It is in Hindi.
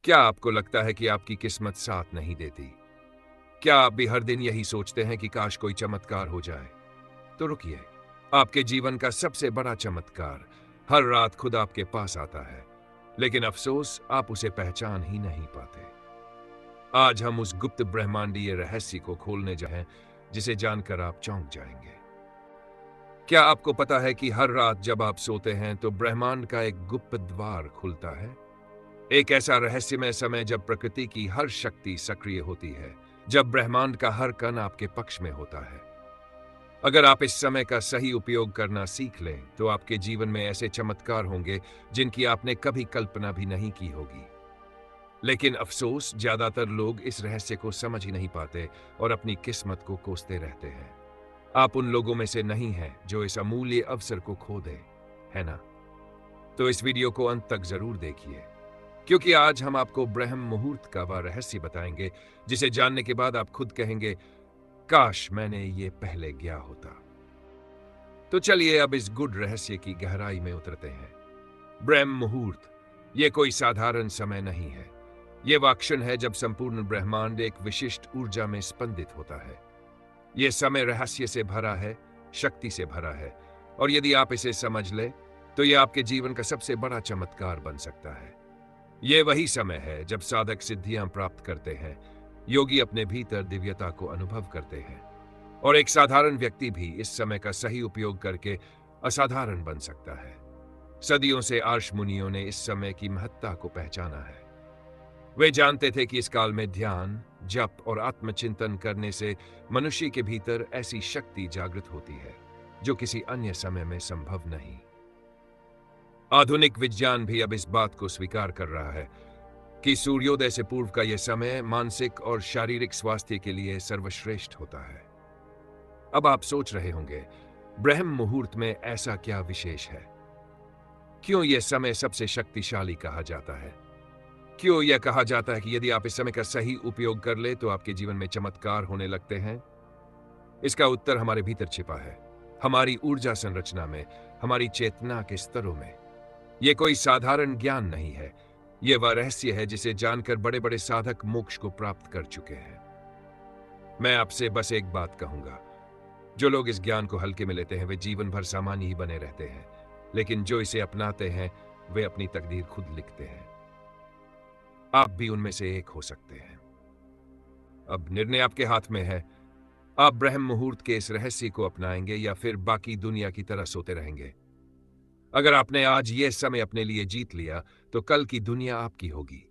क्या आपको लगता है कि आपकी किस्मत साथ नहीं देती? क्या आप भी हर दिन यही सोचते हैं कि काश कोई चमत्कार हो जाए? तो रुकिए, आपके जीवन का सबसे बड़ा चमत्कार हर रात खुद आपके पास आता है, लेकिन अफसोस आप उसे पहचान ही नहीं पाते। आज हम उस गुप्त ब्रह्मांडीय रहस्य को खोलने जा रहे हैं, जिसे जानकर आप चौंक जाएंगे। क्या आपको पता है कि हर रात जब आप सोते हैं तो ब्रह्मांड का एक गुप्त द्वार खुलता है? एक ऐसा रहस्यमय समय जब प्रकृति की हर शक्ति सक्रिय होती है, जब ब्रह्मांड का हर कण आपके पक्ष में होता है। अगर आप इस समय का सही उपयोग करना सीख लें, तो आपके जीवन में ऐसे चमत्कार होंगे जिनकी आपने कभी कल्पना भी नहीं की होगी। लेकिन अफसोस, ज्यादातर लोग इस रहस्य को समझ ही नहीं पाते और अपनी किस्मत को कोसते रहते हैं। आप उन लोगों में से नहीं हैं जो इस अमूल्य अवसर को खो दें, है ना? तो इस वीडियो को अंत तक जरूर देखिए, क्योंकि आज हम आपको ब्रह्म मुहूर्त का वह रहस्य बताएंगे जिसे जानने के बाद आप खुद कहेंगे, काश मैंने ये पहले गया होता। तो चलिए अब इस गुड रहस्य की गहराई में उतरते हैं। ब्रह्म मुहूर्त ये कोई साधारण समय नहीं है। ये वह क्षण है जब संपूर्ण ब्रह्मांड एक विशिष्ट ऊर्जा में स्पंदित होता है। यह समय रहस्य से भरा है, शक्ति से भरा है, और यदि आप इसे समझ लें, तो यह आपके जीवन का सबसे बड़ा चमत्कार बन सकता है। यह वही समय है जब साधक सिद्धियां प्राप्त करते हैं, योगी अपने भीतर दिव्यता को अनुभव करते हैं, और एक साधारण व्यक्ति भी इस समय का सही उपयोग करके असाधारण बन सकता है। सदियों से आर्ष मुनियों ने इस समय की महत्ता को पहचाना है। वे जानते थे कि इस काल में ध्यान, जप और आत्मचिंतन करने से मनुष्य के भीतर ऐसी शक्ति जागृत होती है जो किसी अन्य समय में संभव नहीं। आधुनिक विज्ञान भी अब इस बात को स्वीकार कर रहा है कि सूर्योदय से पूर्व का यह समय मानसिक और शारीरिक स्वास्थ्य के लिए सर्वश्रेष्ठ होता है। अब आप सोच रहे होंगे, ब्रह्म मुहूर्त में ऐसा क्या विशेष है? क्यों यह समय सबसे शक्तिशाली कहा जाता है? क्यों यह कहा जाता है कि यदि आप इस समय का सही उपयोग कर ले तो आपके जीवन में चमत्कार होने लगते हैं? इसका उत्तर हमारे भीतर छिपा है, हमारी ऊर्जा संरचना में, हमारी चेतना के स्तरों में। यह कोई साधारण ज्ञान नहीं है। यह वह रहस्य है जिसे जानकर बड़े बड़े साधक मोक्ष को प्राप्त कर चुके हैं। मैं आपसे बस एक बात कहूंगा, जो लोग इस ज्ञान को हल्के में लेते हैं वे जीवन भर सामान्य ही बने रहते हैं, लेकिन जो इसे अपनाते हैं वे अपनी तकदीर खुद लिखते हैं। आप भी उनमें से एक हो सकते हैं। अब निर्णय आपके हाथ में है। आप ब्रह्म मुहूर्त के इस रहस्य को अपनाएंगे या फिर बाकी दुनिया की तरह सोते रहेंगे। अगर आपने आज यह समय अपने लिए जीत लिया, तो कल की दुनिया आपकी होगी।